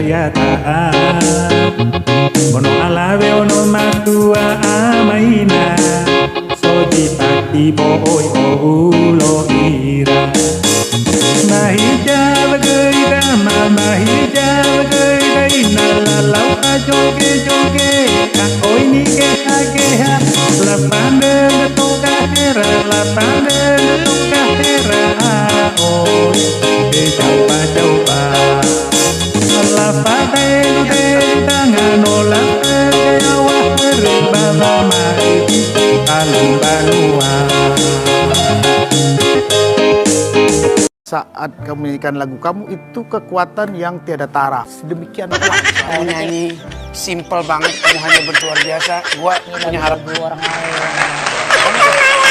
peryataan. Ono alawe ono matua amaina, soji pati boy o ulo ira. Mahijab gaida ma mahijab gaida inalalau ka joge joge ka oi ni ke ha la pande to ka hera la pande to ka hera oi de jaupa la pande de tangan ola ke awa re baba mai alum banua. Saat kamu menyanyikan lagu kamu itu kekuatan yang tiada tara. Sedemikian kuat. Kamu nyanyi simple banget, kamu hanya berluar biasa. Gua punya harap orang lain.